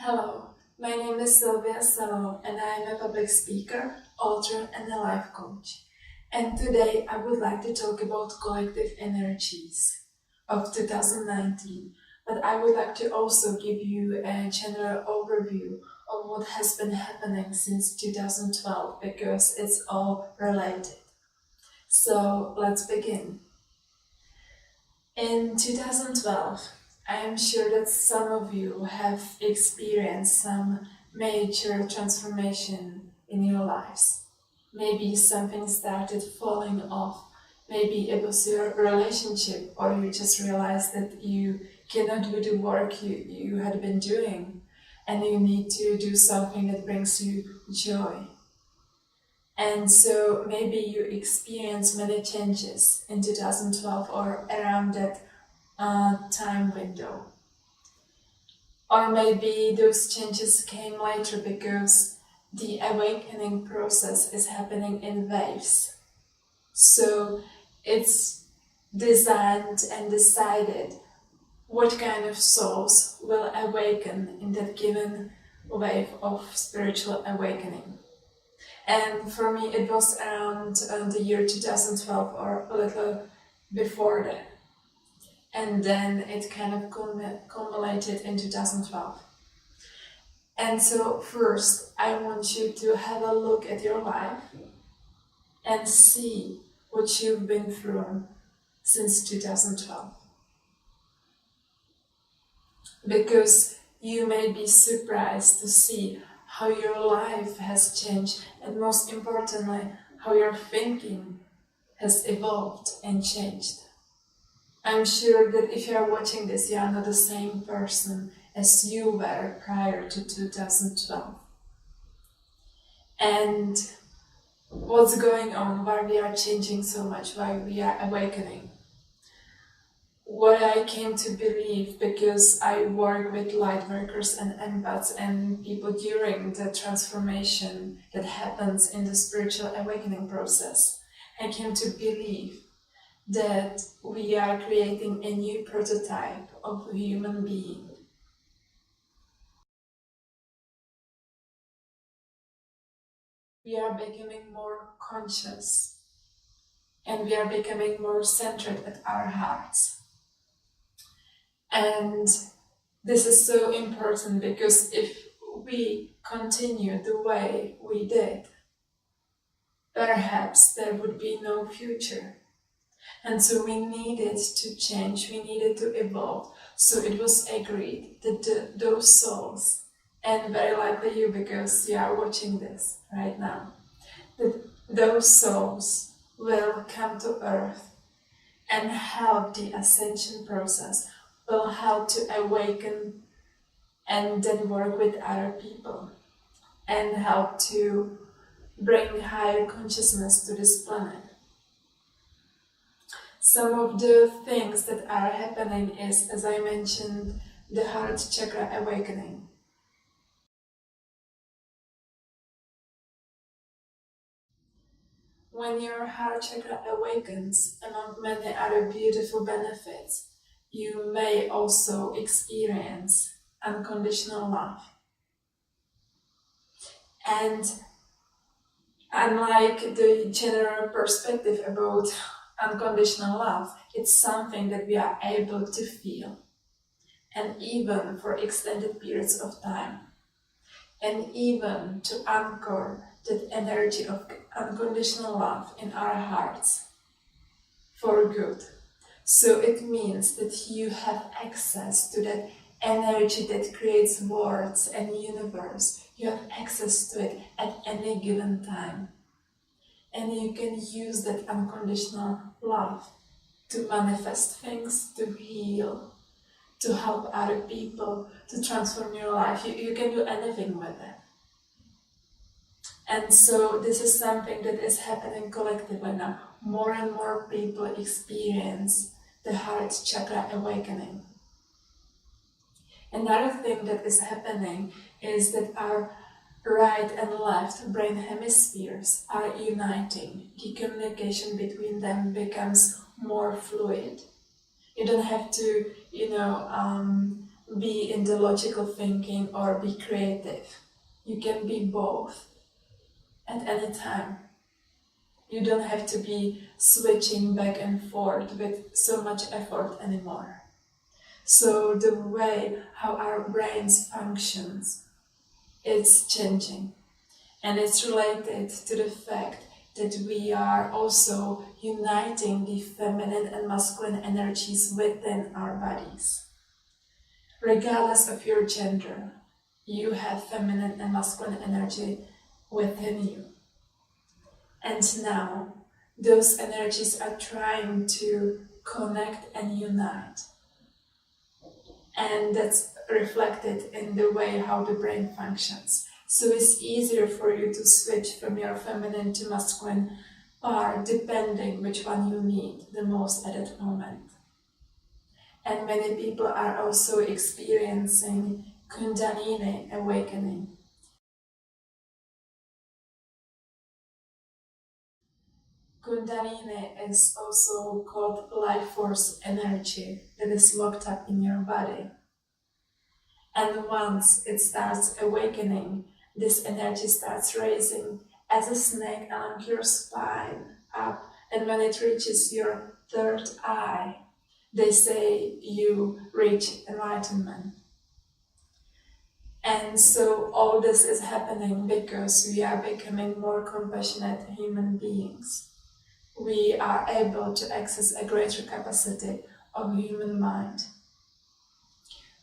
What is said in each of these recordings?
Hello, my name is Sylvia Salow and I am a public speaker, author and a life coach. And today I would like to talk about collective energies of 2019, but I would like to also give you a general overview of what has been happening since 2012 because it's all related. So let's begin. In 2012, I am sure that some of you have experienced some major transformation in your lives. Maybe something started falling off. Maybe it was your relationship, or you just realized that you cannot do the work you had been doing and you need to do something that brings you joy. And so maybe you experienced many changes in 2012 or around that time window. Or maybe those changes came later because the awakening process is happening in waves. So it's designed and decided what kind of souls will awaken in that given wave of spiritual awakening. And for me, it was around the year 2012 or a little before that. And then it kind of culminated in 2012. And so first, I want you to have a look at your life and see what you've been through since 2012. Because you may be surprised to see how your life has changed, and most importantly, how your thinking has evolved and changed. I'm sure that if you are watching this, you are not the same person as you were prior to 2012. And what's going on, why we are changing so much, why we are awakening? What I came to believe, because I work with lightworkers and empaths and people during the transformation that happens in the spiritual awakening process, I came to believe that we are creating a new prototype of a human being. We are becoming more conscious and we are becoming more centered at our hearts. And this is so important because if we continue the way we did, perhaps there would be no future. And so we needed to change, we needed to evolve. So it was agreed that those souls, and very likely you because you are watching this right now, that those souls will come to earth and help the ascension process, will help to awaken and then work with other people and help to bring higher consciousness to this planet. Some of the things that are happening is, as I mentioned, the heart chakra awakening. When your heart chakra awakens, among many other beautiful benefits, you may also experience unconditional love. And unlike the general perspective about unconditional love, it's something that we are able to feel, and even for extended periods of time, and even to anchor that energy of unconditional love in our hearts for good. So it means that you have access to that energy that creates worlds and universe. You have access to it at any given time. And you can use that unconditional love to manifest things, to heal, to help other people, to transform your life. You can do anything with it. And so this is something that is happening collectively now. More and more people experience the heart chakra awakening. Another thing that is happening is that our right and left brain hemispheres are uniting. The communication between them becomes more fluid. You don't have to, be in the logical thinking or be creative. You can be both at any time. You don't have to be switching back and forth with so much effort anymore. So the way how our brains functions, it's changing. And it's related to the fact that we are also uniting the feminine and masculine energies within our bodies. Regardless of your gender, you have feminine and masculine energy within you. And now, those energies are trying to connect and unite. And that's reflected in the way how the brain functions. So it's easier for you to switch from your feminine to masculine part depending which one you need the most at that moment. And many people are also experiencing Kundalini awakening. Kundalini is also called life force energy that is locked up in your body. And once it starts awakening, this energy starts raising as a snake along your spine up, and when it reaches your third eye, they say you reach enlightenment. And so all this is happening because we are becoming more compassionate human beings. We are able to access a greater capacity of human mind.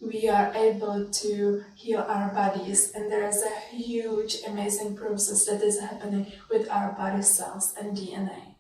We are able to heal our bodies, and there is a huge, amazing process that is happening with our body cells and DNA.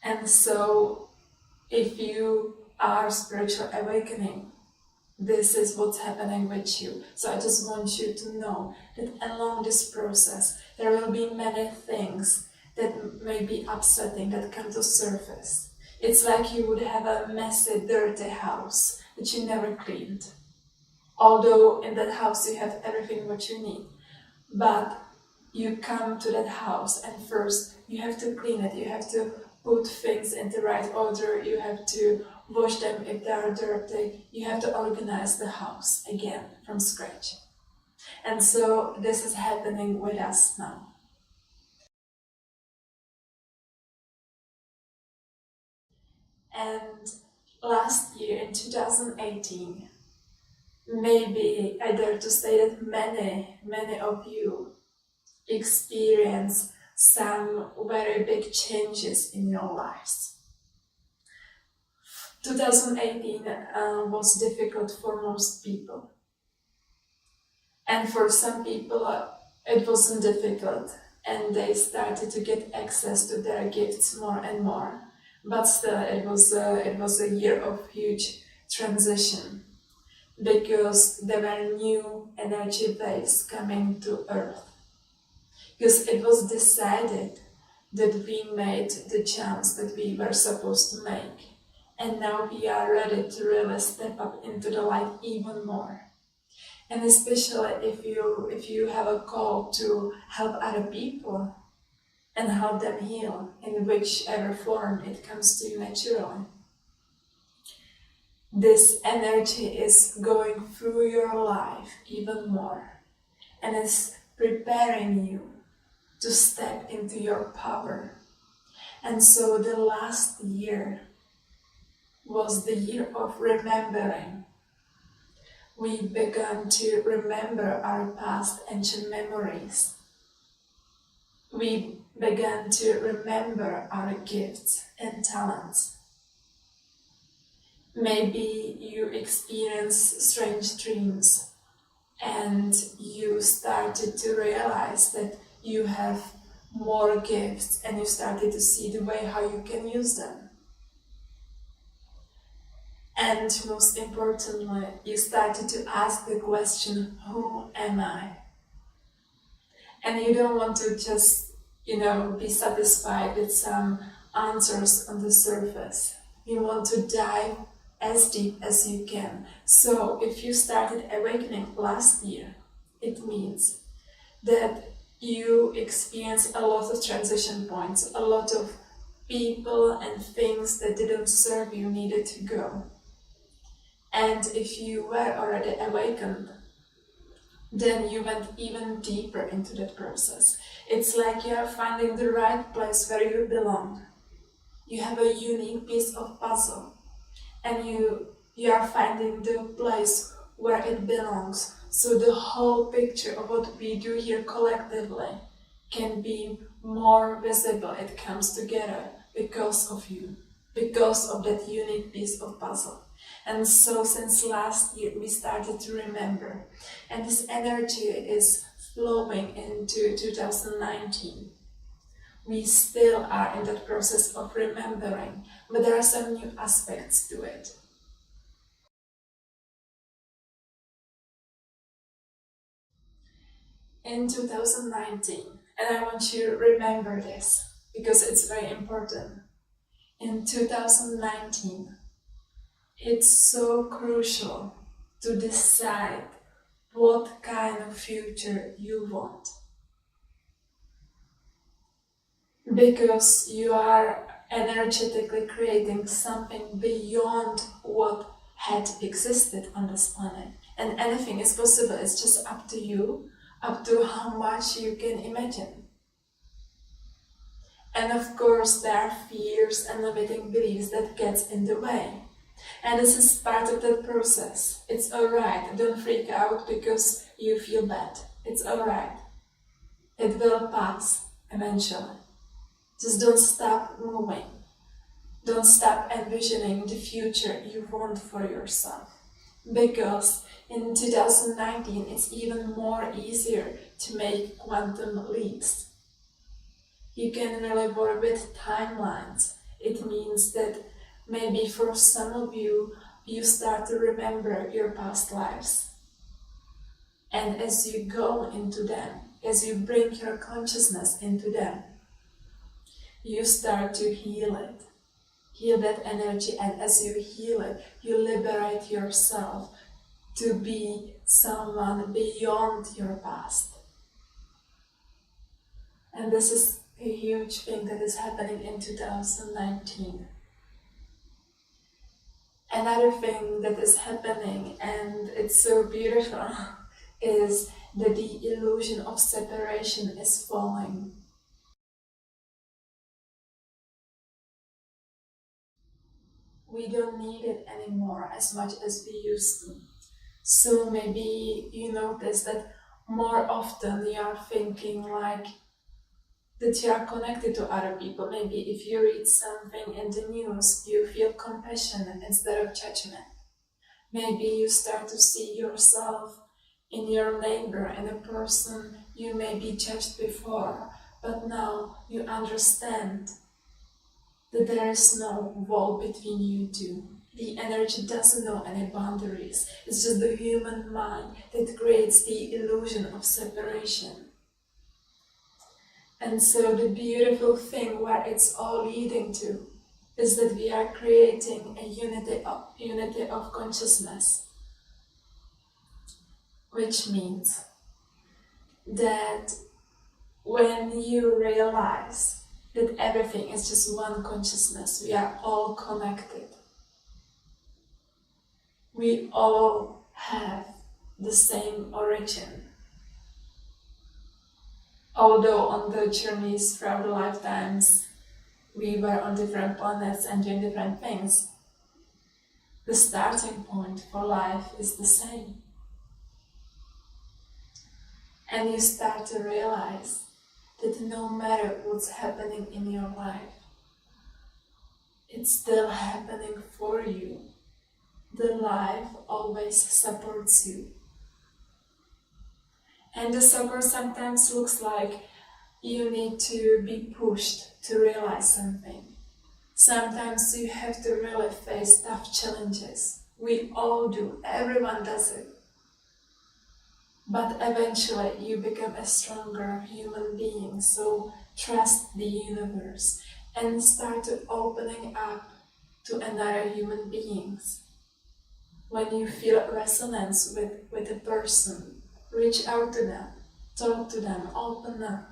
And so, if you are spiritual awakening, this is what's happening with you. So I just want you to know that along this process, there will be many things that may be upsetting that come to surface. It's like you would have a messy, dirty house that you never cleaned. Although in that house you have everything what you need. But you come to that house and first you have to clean it. You have to put things in the right order. You have to wash them if they are dirty. You have to organize the house again from scratch. And so this is happening with us now. And last year in 2018, maybe I dare to say that many of you experience some very big changes in your lives. 2018 was difficult for most people. And for some people it wasn't difficult and they started to get access to their gifts more and more. But still, it was a year of huge transition because there were new energy waves coming to Earth. Because it was decided that we made the jumps that we were supposed to make. And now we are ready to really step up into the light even more. And especially if you have a call to help other people, and help them heal in whichever form it comes to you naturally. This energy is going through your life even more and is preparing you to step into your power. And so the last year was the year of remembering. We began to remember our past ancient memories. We began to remember our gifts and talents. Maybe you experienced strange dreams and you started to realize that you have more gifts and you started to see the way how you can use them. And most importantly, you started to ask the question, who am I? And you don't want to just, be satisfied with some answers on the surface. You want to dive as deep as you can. So if you started awakening last year, it means that you experienced a lot of transition points, a lot of people and things that didn't serve you needed to go. And if you were already awakened, then you went even deeper into that process. It's like you are finding the right place where you belong. You have a unique piece of puzzle, and you are finding the place where it belongs. So the whole picture of what we do here collectively can be more visible. It comes together because of you, because of that unique piece of puzzle. And so since last year we started to remember, and this energy is flowing into 2019. We still are in that process of remembering, but there are some new aspects to it. In 2019, and I want you to remember this because it's very important. In 2019, it's so crucial to decide what kind of future you want. Because you are energetically creating something beyond what had existed on this planet. And anything is possible, it's just up to you, up to how much you can imagine. And of course there are fears and limiting beliefs that gets in the way. And this is part of that process. It's alright, don't freak out because you feel bad. It's alright. It will pass eventually. Just don't stop moving. Don't stop envisioning the future you want for yourself. Because in 2019 it's even more easier to make quantum leaps. You can really work with timelines. It means that maybe for some of you, you start to remember your past lives. And as you go into them, as you bring your consciousness into them, you start to heal it. Heal that energy, and as you heal it, you liberate yourself to be someone beyond your past. And this is a huge thing that is happening in 2019. Another thing that is happening, and it's so beautiful, is that the illusion of separation is falling. We don't need it anymore as much as we used to. So maybe you notice that more often you are thinking like that you are connected to other people. Maybe if you read something in the news, you feel compassion instead of judgment. Maybe you start to see yourself in your neighbor and a person you may be judged before, but now you understand that there is no wall between you two. The energy doesn't know any boundaries. It's just the human mind that creates the illusion of separation. And so the beautiful thing where it's all leading to is that we are creating a unity of consciousness. Which means that when you realize that everything is just one consciousness, we are all connected. We all have the same origin. Although on the journeys throughout the lifetimes, we were on different planets and doing different things, the starting point for life is the same. And you start to realize that no matter what's happening in your life, it's still happening for you. The life always supports you. And the support sometimes looks like you need to be pushed to realize something. Sometimes you have to really face tough challenges. We all do, everyone does it. But eventually you become a stronger human being, so trust the universe and start to opening up to another human beings. When you feel resonance with a person, reach out to them, talk to them, open up.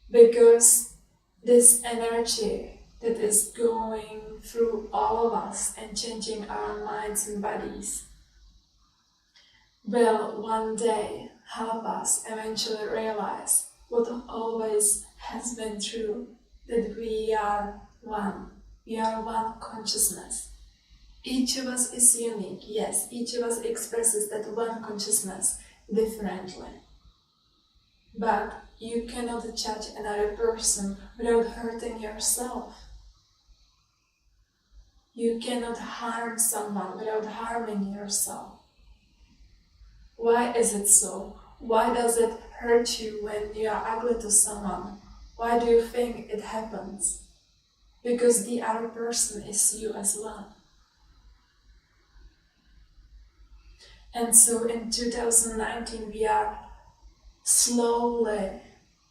Because this energy that is going through all of us and changing our minds and bodies will one day help us eventually realize what always has been true, that we are one. We are one consciousness. Each of us is unique, yes, each of us expresses that one consciousness differently. But you cannot judge another person without hurting yourself. You cannot harm someone without harming yourself. Why is it so? Why does it hurt you when you are ugly to someone? Why do you think it happens? Because the other person is you as well. And so in 2019 we are slowly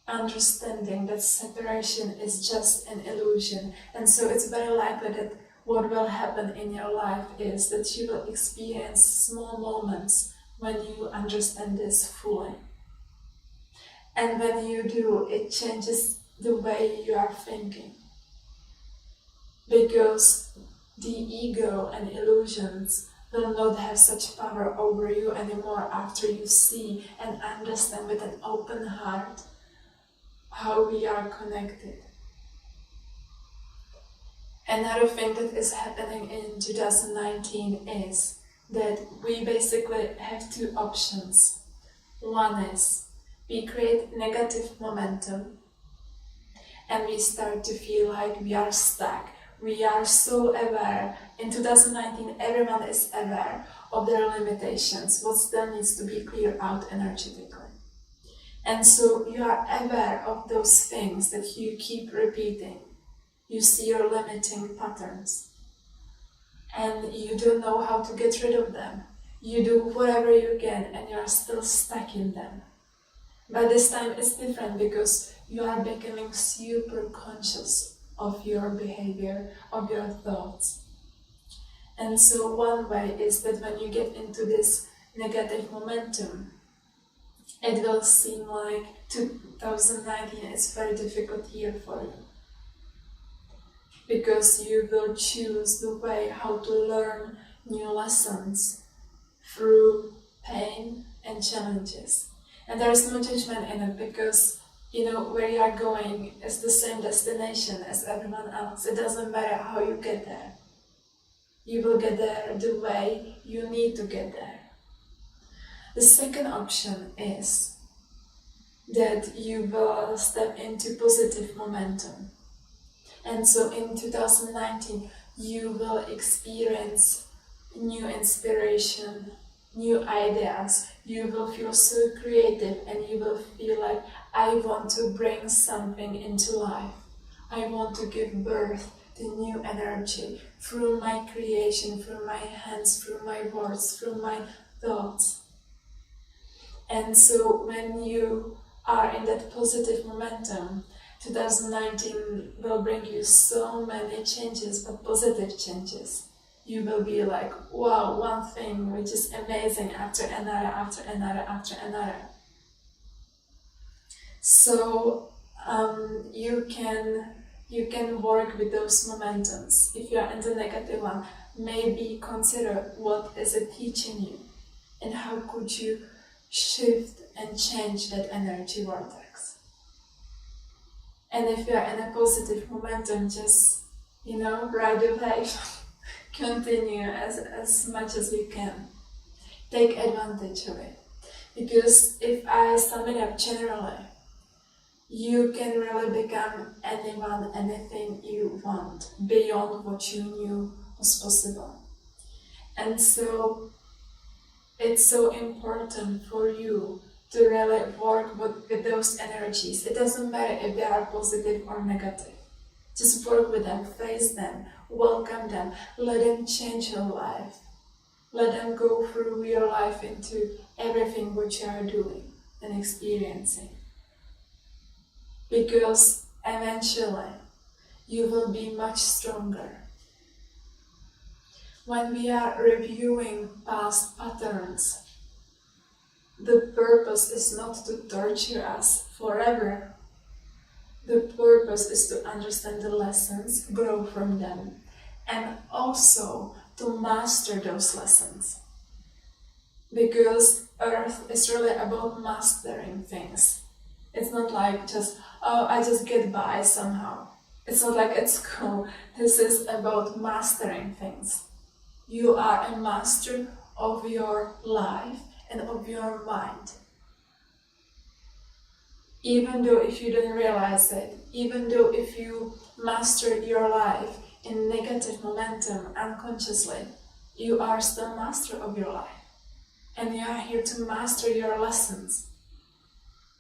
understanding that separation is just an illusion. And so it's very likely that what will happen in your life is that you will experience small moments when you understand this fully. And when you do, it changes the way you are thinking. Because the ego and illusions will not have such power over you anymore after you see and understand with an open heart how we are connected. Another thing that is happening in 2019 is that we basically have two options. One is we create negative momentum and we start to feel like we are stuck. We are so aware. In 2019, everyone is aware of their limitations, what still needs to be cleared out energetically. And so you are aware of those things that you keep repeating. You see your limiting patterns. And you don't know how to get rid of them. You do whatever you can and you are still stuck in them. But this time it's different because you are becoming super conscious of your behavior, of your thoughts. And so one way is that when you get into this negative momentum, it will seem like 2019 is a very difficult year for you. Because you will choose the way how to learn new lessons through pain and challenges. And there is no judgment in it because where you are going is the same destination as everyone else. It doesn't matter how you get there. You will get there the way you need to get there. The second option is that you will step into positive momentum. And so in 2019, you will experience new inspiration, new ideas. You will feel so creative and you will feel like, I want to bring something into life. I want to give birth to new energy through my creation, through my hands, through my words, through my thoughts. And so when you are in that positive momentum, 2019 will bring you so many changes, but positive changes. You will be like, wow, one thing which is amazing after another, after another, after another. So you can work with those momentums. If you are in the negative one, maybe consider what is it teaching you and how could you shift and change that energy vortex. And if you are in a positive momentum, just, ride the wave. Continue as much as you can. Take advantage of it. Because if I sum it up generally, you can really become anyone, anything you want, beyond what you knew was possible. And so, it's so important for you to really work with those energies. It doesn't matter if they are positive or negative. Just work with them, face them, welcome them, let them change your life. Let them go through your life into everything what you are doing and experiencing. Because eventually you will be much stronger. When we are reviewing past patterns, the purpose is not to torture us forever. The purpose is to understand the lessons, grow from them, and also to master those lessons. Because Earth is really about mastering things. It's not like just, oh, I just get by somehow. It's not like it's cool. This is about mastering things. You are a master of your life and of your mind. Even though if you don't realize it, even though if you master your life in negative momentum unconsciously, you are still master of your life. And you are here to master your lessons.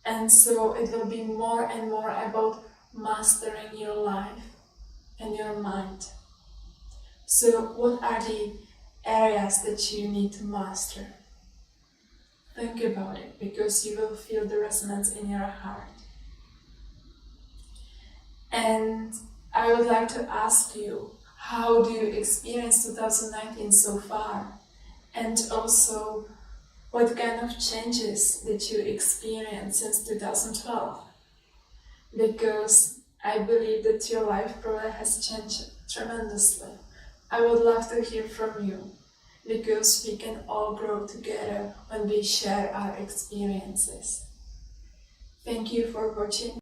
And so it will be more and more about mastering your life and your mind. So what are the areas that you need to master? Think about it, because you will feel the resonance in your heart. And I would like to ask you, how do you experience 2019 so far? And also, what kind of changes did you experience since 2012? Because I believe that your life probably has changed tremendously. I would love to hear from you, because we can all grow together when we share our experiences. Thank you for watching.